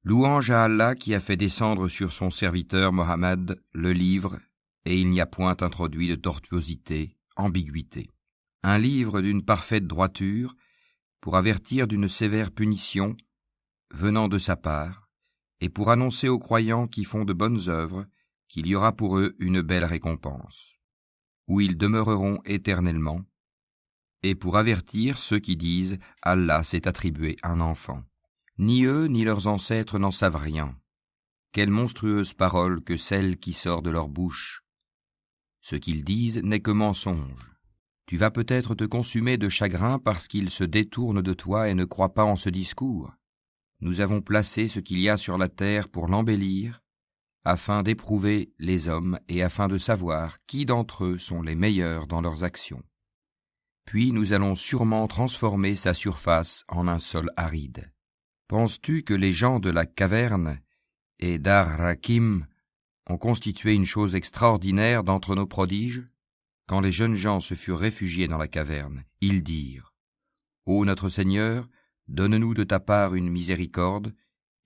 Louange à Allah qui a fait descendre sur son serviteur Mohammed le livre, et il n'y a point introduit de tortuosité, ambiguïté. Un livre d'une parfaite droiture, pour avertir d'une sévère punition, venant de sa part, et pour annoncer aux croyants qui font de bonnes œuvres qu'il y aura pour eux une belle récompense, où ils demeureront éternellement, et pour avertir ceux qui disent « Allah s'est attribué un enfant ». Ni eux ni leurs ancêtres n'en savent rien. Quelle monstrueuse parole que celle qui sort de leur bouche. Ce qu'ils disent n'est que mensonge. Tu vas peut-être te consumer de chagrin parce qu'ils se détournent de toi et ne croient pas en ce discours. Nous avons placé ce qu'il y a sur la terre pour l'embellir, afin d'éprouver les hommes et afin de savoir qui d'entre eux sont les meilleurs dans leurs actions. Puis nous allons sûrement transformer sa surface en un sol aride. Penses-tu que les gens de la caverne et d'Ar-Rakim ont constitué une chose extraordinaire d'entre nos prodiges? Quand les jeunes gens se furent réfugiés dans la caverne, ils dirent « Ô notre Seigneur, donne-nous de ta part une miséricorde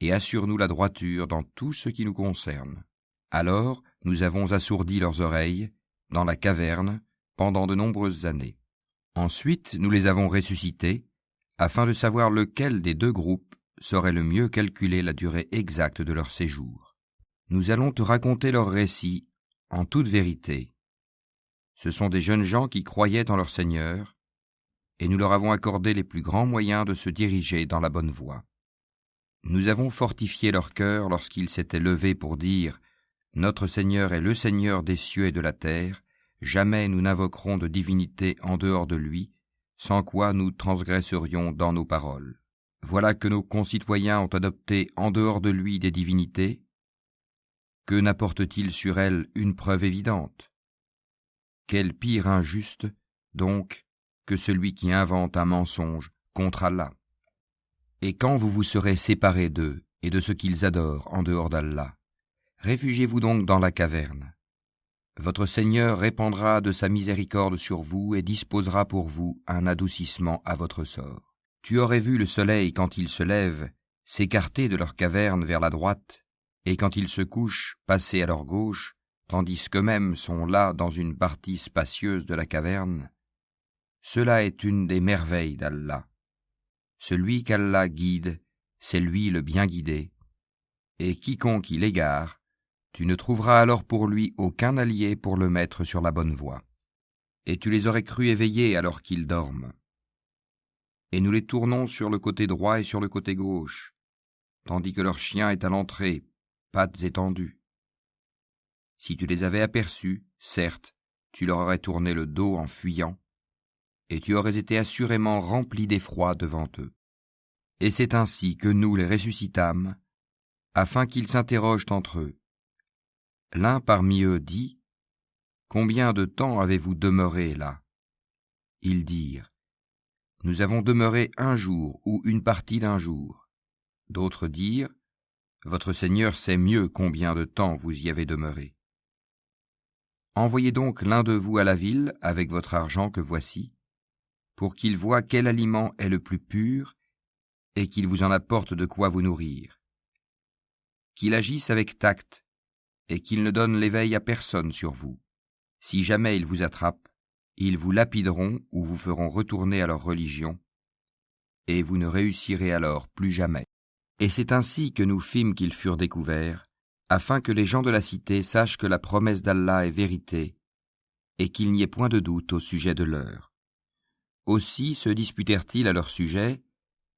et assure-nous la droiture dans tout ce qui nous concerne. » Alors nous avons assourdi leurs oreilles dans la caverne pendant de nombreuses années. Ensuite nous les avons ressuscités afin de savoir lequel des deux groupes saurait le mieux calculer la durée exacte de leur séjour. Nous allons te raconter leur récit en toute vérité. Ce sont des jeunes gens qui croyaient en leur Seigneur, et nous leur avons accordé les plus grands moyens de se diriger dans la bonne voie. Nous avons fortifié leur cœur lorsqu'ils s'étaient levés pour dire « Notre Seigneur est le Seigneur des cieux et de la terre, jamais nous n'invoquerons de divinité en dehors de lui, sans quoi nous transgresserions dans nos paroles. » Voilà que nos concitoyens ont adopté en dehors de lui des divinités. Que n'apporte-t-il sur elles une preuve évidente? Quel pire injuste, donc, que celui qui invente un mensonge contre Allah. Et quand vous vous serez séparés d'eux et de ce qu'ils adorent en dehors d'Allah, réfugiez-vous donc dans la caverne. Votre Seigneur répandra de sa miséricorde sur vous et disposera pour vous un adoucissement à votre sort. Tu aurais vu le soleil quand il se lève s'écarter de leur caverne vers la droite, et quand il se couche passer à leur gauche, tandis qu'eux-mêmes sont là dans une partie spacieuse de la caverne. Cela est une des merveilles d'Allah. Celui qu'Allah guide, c'est lui le bien guidé, et quiconque il égare, tu ne trouveras alors pour lui aucun allié pour le mettre sur la bonne voie. Et tu les aurais crus éveillés alors qu'ils dorment. Et nous les tournons sur le côté droit et sur le côté gauche, tandis que leur chien est à l'entrée, pattes étendues. Si tu les avais aperçus, certes, tu leur aurais tourné le dos en fuyant, et tu aurais été assurément rempli d'effroi devant eux. Et c'est ainsi que nous les ressuscitâmes, afin qu'ils s'interrogent entre eux. L'un parmi eux dit « Combien de temps avez-vous demeuré là ?» Ils dirent « Nous avons demeuré un jour ou une partie d'un jour. » D'autres dirent « Votre Seigneur sait mieux combien de temps vous y avez demeuré. » Envoyez donc l'un de vous à la ville avec votre argent que voici, pour qu'il voie quel aliment est le plus pur et qu'il vous en apporte de quoi vous nourrir. Qu'il agisse avec tact et qu'il ne donne l'éveil à personne sur vous. Si jamais ils vous attrapent, ils vous lapideront ou vous feront retourner à leur religion, et vous ne réussirez alors plus jamais. Et c'est ainsi que nous fîmes qu'ils furent découverts, afin que les gens de la cité sachent que la promesse d'Allah est vérité, et qu'il n'y ait point de doute au sujet de l'heure. Aussi se disputèrent-ils à leur sujet,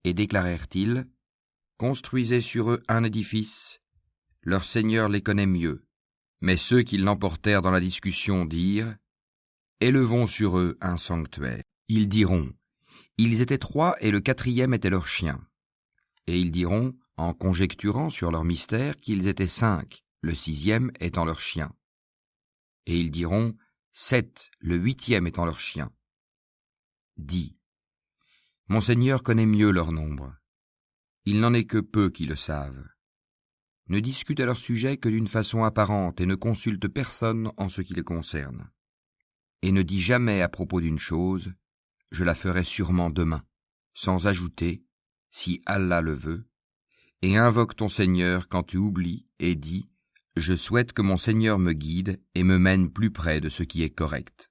et déclarèrent-ils, « Construisez sur eux un édifice, leur Seigneur les connaît mieux. » Mais ceux qui l'emportèrent dans la discussion dirent, « Élevons sur eux un sanctuaire. » Ils diront, « Ils étaient 3 et le 4e était leur chien. » Et ils diront, en conjecturant sur leur mystère, qu'ils étaient 5, le 6e étant leur chien. Et ils diront, 7, le 8e étant leur chien. Dis, « Mon Seigneur connaît mieux leur nombre. Il n'en est que peu qui le savent. » Ne discute à leur sujet que d'une façon apparente et ne consulte personne en ce qui les concerne. Et ne dis jamais à propos d'une chose, je la ferai sûrement demain, sans ajouter, si Allah le veut, et invoque ton Seigneur quand tu oublies, et dis « Je souhaite que mon Seigneur me guide et me mène plus près de ce qui est correct. »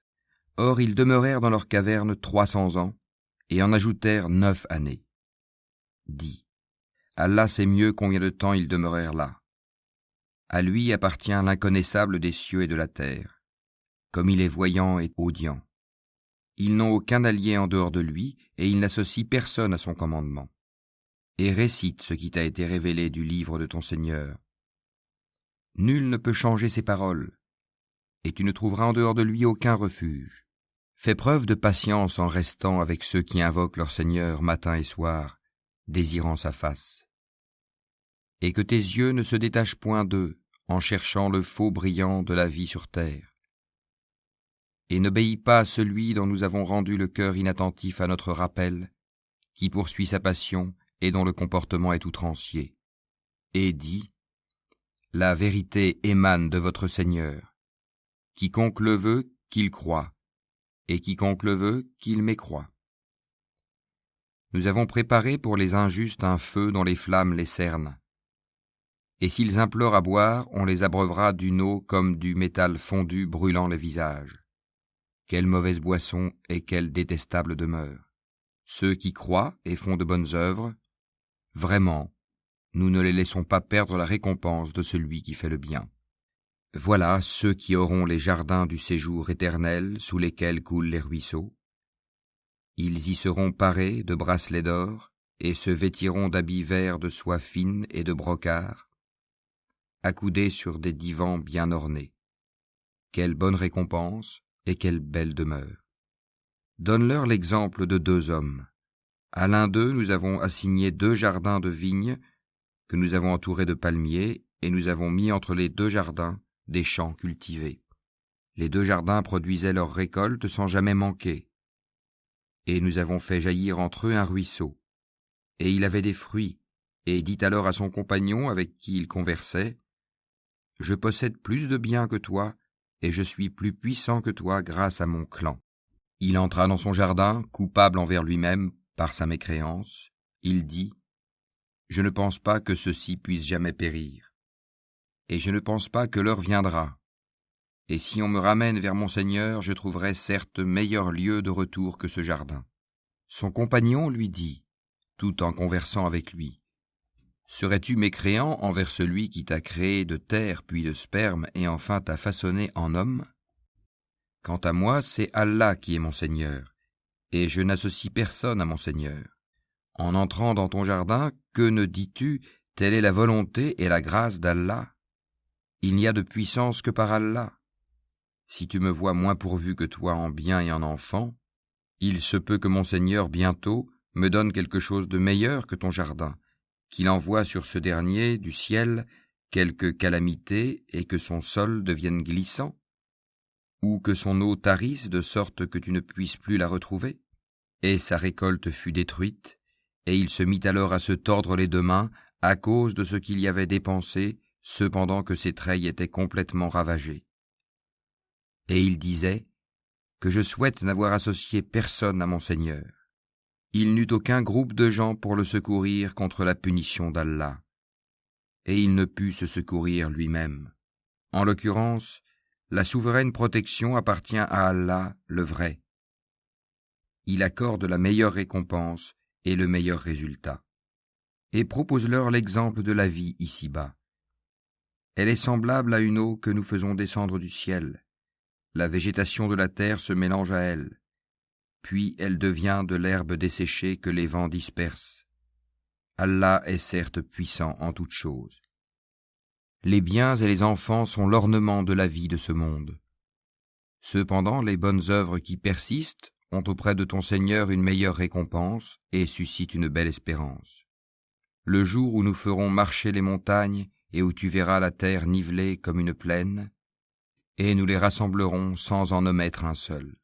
Or ils demeurèrent dans leur caverne 300 ans, et en ajoutèrent 9 années. Dis, Allah sait mieux combien de temps ils demeurèrent là. À lui appartient l'inconnaissable des cieux et de la terre, comme il est voyant et audient. Ils n'ont aucun allié en dehors de lui, et il n'associe personne à son commandement. Et récite ce qui t'a été révélé du livre de ton Seigneur. Nul ne peut changer ses paroles, et tu ne trouveras en dehors de lui aucun refuge. Fais preuve de patience en restant avec ceux qui invoquent leur Seigneur matin et soir, désirant sa face. Et que tes yeux ne se détachent point d'eux, en cherchant le faux brillant de la vie sur terre. Et n'obéis pas à celui dont nous avons rendu le cœur inattentif à notre rappel, qui poursuit sa passion et dont le comportement est outrancier. Et dis, la vérité émane de votre Seigneur. Quiconque le veut, qu'il croie, et quiconque le veut, qu'il mécroie. Nous avons préparé pour les injustes un feu dont les flammes les cernent. Et s'ils implorent à boire, on les abreuvera d'une eau comme du métal fondu brûlant le visage. Quelle mauvaise boisson et quelle détestable demeure. Ceux qui croient et font de bonnes œuvres, vraiment, nous ne les laissons pas perdre la récompense de celui qui fait le bien. Voilà ceux qui auront les jardins du séjour éternel sous lesquels coulent les ruisseaux. Ils y seront parés de bracelets d'or et se vêtiront d'habits verts de soie fine et de brocart, accoudés sur des divans bien ornés. Quelle bonne récompense et quelle belle demeure. Donne-leur l'exemple de 2 hommes. À l'un d'eux, nous avons assigné 2 jardins de vignes que nous avons entourés de palmiers, et nous avons mis entre les 2 jardins des champs cultivés. Les 2 jardins produisaient leurs récoltes sans jamais manquer. Et nous avons fait jaillir entre eux un ruisseau. Et il avait des fruits, et dit alors à son compagnon avec qui il conversait, « Je possède plus de biens que toi, et je suis plus puissant que toi grâce à mon clan. » Il entra dans son jardin, coupable envers lui-même par sa mécréance. Il dit, « Je ne pense pas que ceci puisse jamais périr. Et je ne pense pas que l'heure viendra. Et si on me ramène vers mon Seigneur, je trouverai certes meilleur lieu de retour que ce jardin. » Son compagnon lui dit, tout en conversant avec lui, « Serais-tu mécréant envers celui qui t'a créé de terre puis de sperme et enfin t'a façonné en homme ? Quant à moi, c'est Allah qui est mon Seigneur, et je n'associe personne à mon Seigneur. En entrant dans ton jardin, que ne dis-tu, telle est la volonté et la grâce d'Allah. Il n'y a de puissance que par Allah. Si tu me vois moins pourvu que toi en biens et en enfants, il se peut que mon Seigneur bientôt me donne quelque chose de meilleur que ton jardin, qu'il envoie sur ce dernier du ciel quelque calamité et que son sol devienne glissant, ou que son eau tarisse de sorte que tu ne puisses plus la retrouver. » Et sa récolte fut détruite, et il se mit alors à se tordre les 2 mains à cause de ce qu'il y avait dépensé, cependant que ses treilles étaient complètement ravagées. Et il disait, « Que je souhaite n'avoir associé personne à mon Seigneur. » Il n'eut aucun groupe de gens pour le secourir contre la punition d'Allah, et il ne put se secourir lui-même. En l'occurrence, la souveraine protection appartient à Allah, le vrai. Il accorde la meilleure récompense et le meilleur résultat. Et propose-leur l'exemple de la vie ici-bas. Elle est semblable à une eau que nous faisons descendre du ciel. La végétation de la terre se mélange à elle, puis elle devient de l'herbe desséchée que les vents dispersent. Allah est certes puissant en toutes choses. Les biens et les enfants sont l'ornement de la vie de ce monde. Cependant, les bonnes œuvres qui persistent ont auprès de ton Seigneur une meilleure récompense et suscitent une belle espérance. Le jour où nous ferons marcher les montagnes et où tu verras la terre nivelée comme une plaine, et nous les rassemblerons sans en omettre un seul.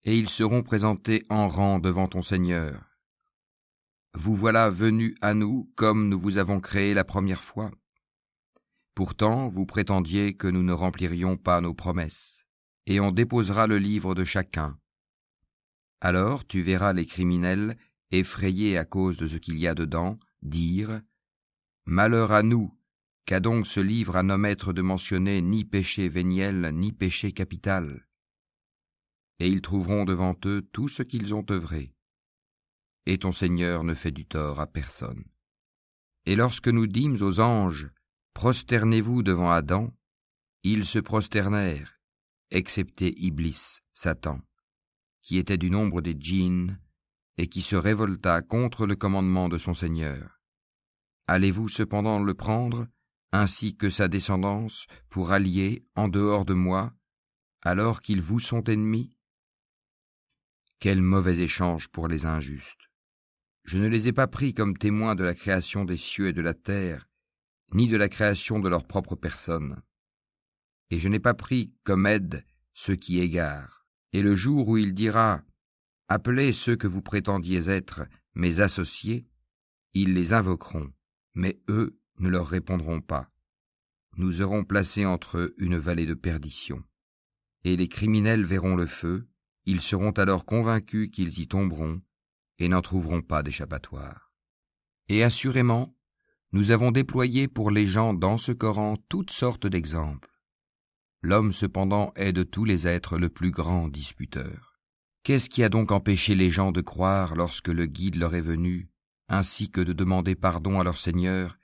Et ils seront présentés en rang devant ton Seigneur. Vous voilà venus à nous comme nous vous avons créé la première fois. Pourtant, vous prétendiez que nous ne remplirions pas nos promesses, et on déposera le livre de chacun. Alors tu verras les criminels, effrayés à cause de ce qu'il y a dedans, dire Malheur à nous, qu'a donc ce livre à n'omettre de mentionner ni péché véniel, ni péché capital. Et ils trouveront devant eux tout ce qu'ils ont œuvré. Et ton Seigneur ne fait du tort à personne. Et lorsque nous dîmes aux anges, prosternez-vous devant Adam, ils se prosternèrent, excepté Iblis, Satan, qui était du nombre des djinns, et qui se révolta contre le commandement de son Seigneur. Allez-vous cependant le prendre, ainsi que sa descendance, pour allier, en dehors de moi, alors qu'ils vous sont ennemis? Quel mauvais échange pour les injustes! Je ne les ai pas pris comme témoins de la création des cieux et de la terre, ni de la création de leur propre personne. Et je n'ai pas pris comme aide ceux qui égarent. Et le jour où il dira « Appelez ceux que vous prétendiez être mes associés », ils les invoqueront, mais eux ne leur répondront pas. Nous aurons placé entre eux une vallée de perdition. Et les criminels verront le feu, ils seront alors convaincus qu'ils y tomberont et n'en trouveront pas d'échappatoire. Et assurément, nous avons déployé pour les gens dans ce Coran toutes sortes d'exemples. L'homme cependant est de tous les êtres le plus grand disputeur. Qu'est-ce qui a donc empêché les gens de croire lorsque le guide leur est venu, ainsi que de demander pardon à leur Seigneur,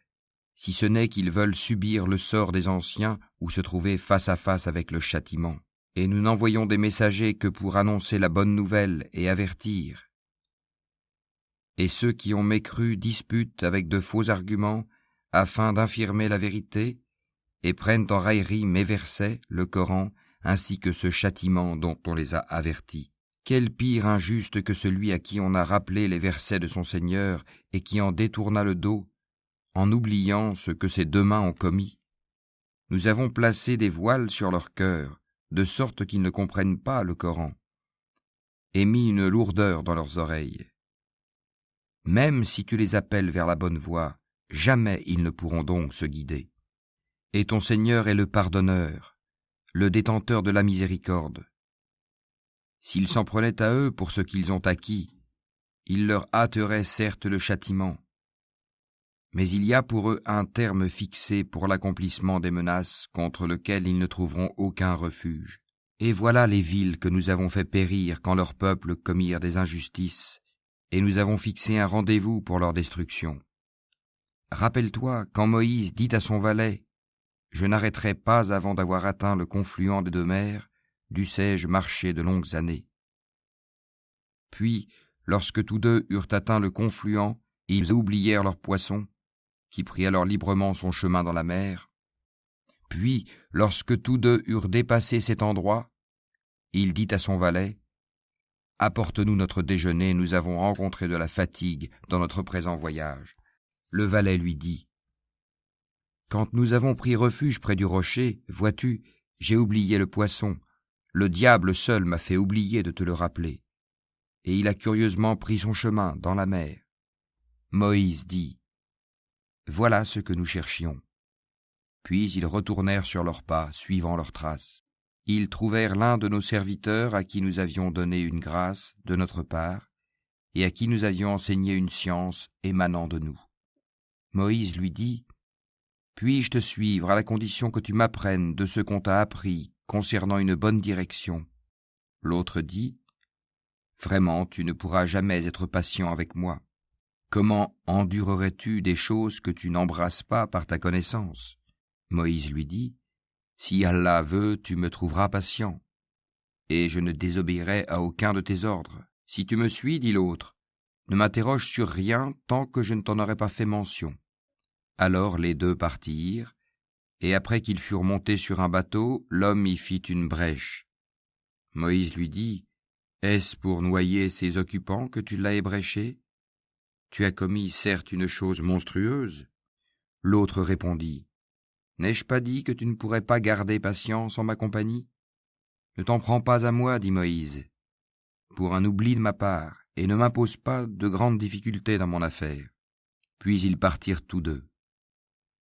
si ce n'est qu'ils veulent subir le sort des anciens ou se trouver face à face avec le châtiment. Et nous n'envoyons des messagers que pour annoncer la bonne nouvelle et avertir. Et ceux qui ont mécru disputent avec de faux arguments afin d'infirmer la vérité et prennent en raillerie mes versets, le Coran, ainsi que ce châtiment dont on les a avertis. Quel pire injuste que celui à qui on a rappelé les versets de son Seigneur et qui en détourna le dos, en oubliant ce que ses deux mains ont commis. Nous avons placé des voiles sur leur cœur, de sorte qu'ils ne comprennent pas le Coran, et mis une lourdeur dans leurs oreilles. Même si tu les appelles vers la bonne voie, jamais ils ne pourront donc se guider. Et ton Seigneur est le pardonneur, le détenteur de la miséricorde. S'ils s'en prenaient à eux pour ce qu'ils ont acquis, il leur hâterait certes le châtiment. Mais il y a pour eux un terme fixé pour l'accomplissement des menaces contre lequel ils ne trouveront aucun refuge. Et voilà les villes que nous avons fait périr quand leurs peuples commirent des injustices, et nous avons fixé un rendez-vous pour leur destruction. Rappelle-toi quand Moïse dit à son valet « Je n'arrêterai pas avant d'avoir atteint le confluent des deux mers, dussé-je marcher de longues années. » Puis, lorsque tous deux eurent atteint le confluent, ils oublièrent leurs poissons, qui prit alors librement son chemin dans la mer. Puis, lorsque tous deux eurent dépassé cet endroit, il dit à son valet « Apporte-nous notre déjeuner, nous avons rencontré de la fatigue dans notre présent voyage. » Le valet lui dit « Quand nous avons pris refuge près du rocher, vois-tu, j'ai oublié le poisson. Le diable seul m'a fait oublier de te le rappeler. » Et il a curieusement pris son chemin dans la mer. Moïse dit « Voilà ce que nous cherchions. » Puis ils retournèrent sur leurs pas, suivant leurs traces. Ils trouvèrent l'un de nos serviteurs à qui nous avions donné une grâce de notre part et à qui nous avions enseigné une science émanant de nous. Moïse lui dit « Puis-je te suivre à la condition que tu m'apprennes de ce qu'on t'a appris concernant une bonne direction ?» L'autre dit « Vraiment, tu ne pourras jamais être patient avec moi. Comment endurerais-tu des choses que tu n'embrasses pas par ta connaissance ?» Moïse lui dit « Si Allah veut, tu me trouveras patient, et je ne désobéirai à aucun de tes ordres. Si tu me suis, dit l'autre, ne m'interroge sur rien tant que je ne t'en aurai pas fait mention. » Alors les deux partirent, et après qu'ils furent montés sur un bateau, l'homme y fit une brèche. Moïse lui dit « Est-ce pour noyer ses occupants que tu l'as ébréché ? Tu as commis certes une chose monstrueuse. » L'autre répondit « N'ai-je pas dit que tu ne pourrais pas garder patience en ma compagnie ? Ne t'en prends pas à moi, dit Moïse, pour un oubli de ma part, et ne m'impose pas de grandes difficultés dans mon affaire. » Puis ils partirent tous deux.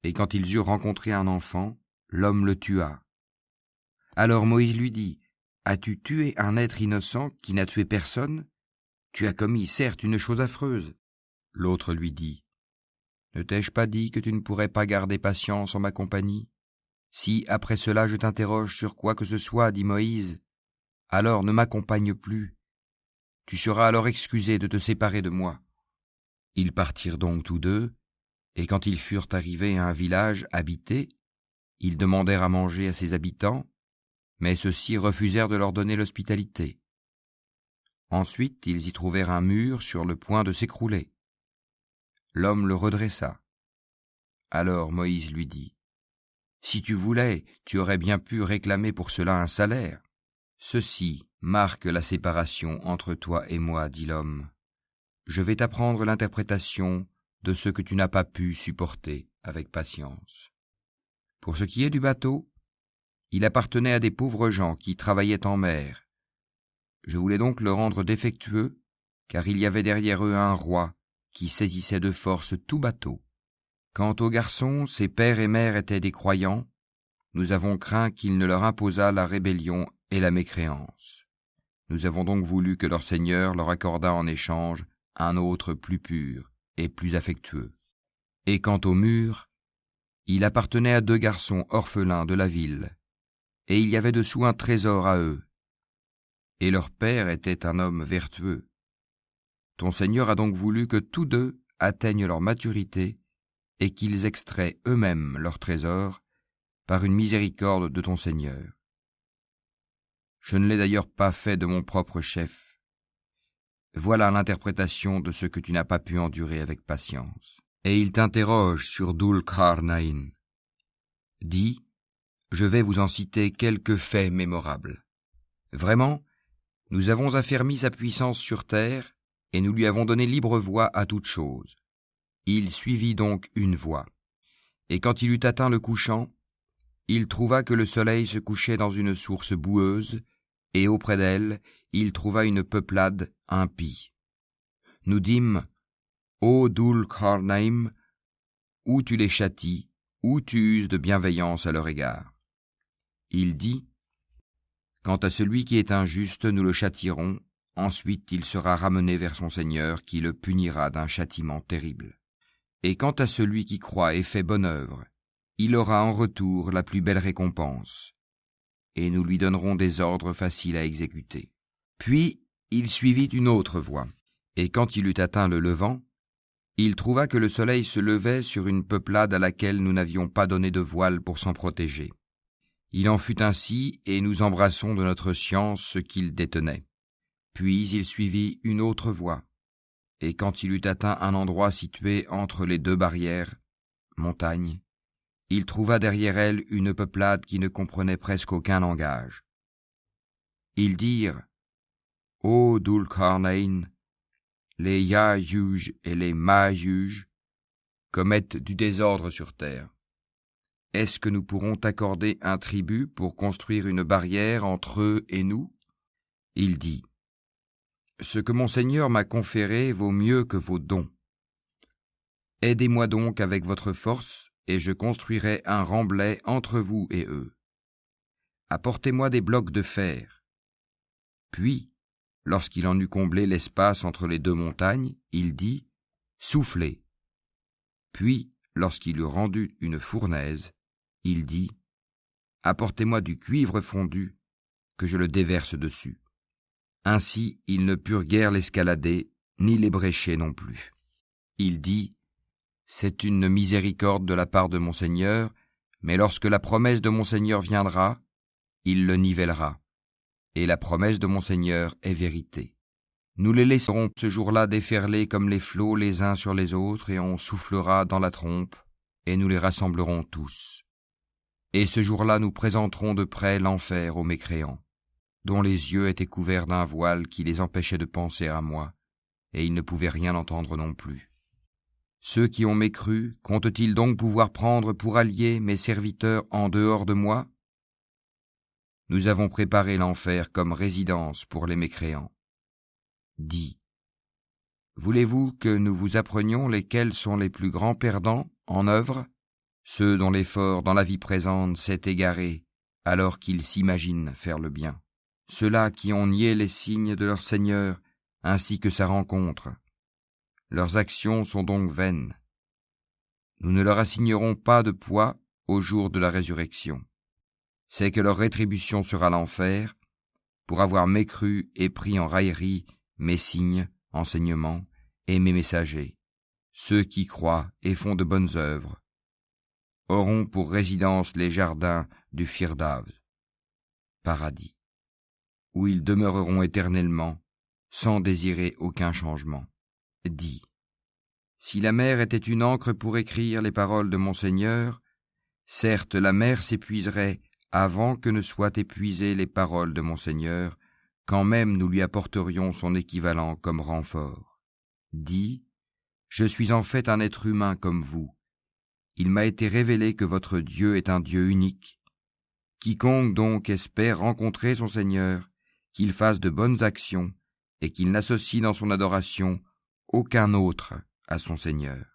Et quand ils eurent rencontré un enfant, l'homme le tua. Alors Moïse lui dit « As-tu tué un être innocent qui n'a tué personne ? Tu as commis certes une chose affreuse. » L'autre lui dit Ne t'ai-je pas dit que tu ne pourrais pas garder patience en ma compagnie? Si, après cela, je t'interroge sur quoi que ce soit, dit Moïse, alors ne m'accompagne plus. Tu seras alors excusé de te séparer de moi. » Ils partirent donc tous deux, et quand ils furent arrivés à un village habité, ils demandèrent à manger à ses habitants, mais ceux-ci refusèrent de leur donner l'hospitalité. Ensuite, ils y trouvèrent un mur sur le point de s'écrouler. L'homme le redressa. Alors Moïse lui dit : « Si tu voulais, tu aurais bien pu réclamer pour cela un salaire. » « Ceci marque la séparation entre toi et moi, dit l'homme. Je vais t'apprendre l'interprétation de ce que tu n'as pas pu supporter avec patience. Pour ce qui est du bateau, il appartenait à des pauvres gens qui travaillaient en mer. Je voulais donc le rendre défectueux, car il y avait derrière eux un roi qui saisissait de force tout bateau. Quant aux garçons, ses pères et mères étaient des croyants. Nous avons craint qu'il ne leur imposât la rébellion et la mécréance. Nous avons donc voulu que leur Seigneur leur accordât en échange un autre plus pur et plus affectueux. Et quant au mur, il appartenait à 2 garçons orphelins de la ville, et il y avait dessous un trésor à eux. Et leur père était un homme vertueux. Ton Seigneur a donc voulu que tous 2 atteignent leur maturité et qu'ils extraient eux-mêmes leur trésor par une miséricorde de ton Seigneur. Je ne l'ai d'ailleurs pas fait de mon propre chef. Voilà l'interprétation de ce que tu n'as pas pu endurer avec patience. Et il t'interroge sur Dhul-Qarnayn. Dis, je vais vous en citer quelques faits mémorables. Vraiment, nous avons affermi sa puissance sur terre et nous lui avons donné libre voie à toute chose. Il suivit donc une voie. Et quand il eut atteint le couchant, il trouva que le soleil se couchait dans une source boueuse, et auprès d'elle, il trouva une peuplade impie. Nous dîmes : Ô Dhul-Qarnayn, ou tu les châties, ou tu uses de bienveillance à leur égard. Il dit : Quant à celui qui est injuste, nous le châtierons, ensuite il sera ramené vers son Seigneur, qui le punira d'un châtiment terrible. Et quant à celui qui croit et fait bonne œuvre, il aura en retour la plus belle récompense, et nous lui donnerons des ordres faciles à exécuter. Puis il suivit une autre voie, et quand il eut atteint le levant, il trouva que le soleil se levait sur une peuplade à laquelle nous n'avions pas donné de voile pour s'en protéger. Il en fut ainsi, et nous embrassons de notre science ce qu'il détenait. Puis il suivit une autre voie, et quand il eut atteint un endroit situé entre les 2 barrières, montagnes, il trouva derrière elle une peuplade qui ne comprenait presque aucun langage. Ils dirent : Ô Dhul-Qarnayn, les Ya'juj et les Ma'juj commettent du désordre sur terre. Est-ce que nous pourrons t'accorder un tribut pour construire une barrière entre eux et nous ? Il dit : Ce que mon Seigneur m'a conféré vaut mieux que vos dons. Aidez-moi donc avec votre force, et je construirai un remblai entre vous et eux. Apportez-moi des blocs de fer. Puis, lorsqu'il en eut comblé l'espace entre les 2 montagnes, il dit : Soufflez. Puis, lorsqu'il eut rendu une fournaise, il dit : Apportez-moi du cuivre fondu, que je le déverse dessus. Ainsi, ils ne purent guère l'escalader, ni l'ébrécher non plus. Il dit : C'est une miséricorde de la part de mon Seigneur, mais lorsque la promesse de mon Seigneur viendra, il le nivellera. Et la promesse de mon Seigneur est vérité. Nous les laisserons ce jour-là déferler comme les flots les uns sur les autres, et on soufflera dans la trompe, et nous les rassemblerons tous. Et ce jour-là nous présenterons de près l'enfer aux mécréants, dont les yeux étaient couverts d'un voile qui les empêchait de penser à moi, et ils ne pouvaient rien entendre non plus. Ceux qui ont mécru, comptent-ils donc pouvoir prendre pour alliés mes serviteurs en dehors de moi ? Nous avons préparé l'enfer comme résidence pour les mécréants. Dis, voulez-vous que nous vous apprenions lesquels sont les plus grands perdants en œuvre ? Ceux dont l'effort dans la vie présente s'est égaré alors qu'ils s'imaginent faire le bien. Ceux-là qui ont nié les signes de leur Seigneur ainsi que sa rencontre. Leurs actions sont donc vaines. nous ne leur assignerons pas de poids au jour de la résurrection. C'est que leur rétribution sera l'enfer, pour avoir mécru et pris en raillerie mes signes, enseignements et mes messagers. Ceux qui croient et font de bonnes œuvres auront pour résidence les jardins du Firdaus, paradis, où ils demeureront éternellement, sans désirer aucun changement. Dis, si la mer était une encre pour écrire les paroles de mon Seigneur, certes la mer s'épuiserait avant que ne soient épuisées les paroles de mon Seigneur, quand même nous lui apporterions son équivalent comme renfort. Dis, je suis en fait un être humain comme vous. Il m'a été révélé que votre Dieu est un Dieu unique. Quiconque donc espère rencontrer son Seigneur, qu'il fasse de bonnes actions et qu'il n'associe dans son adoration aucun autre à son Seigneur.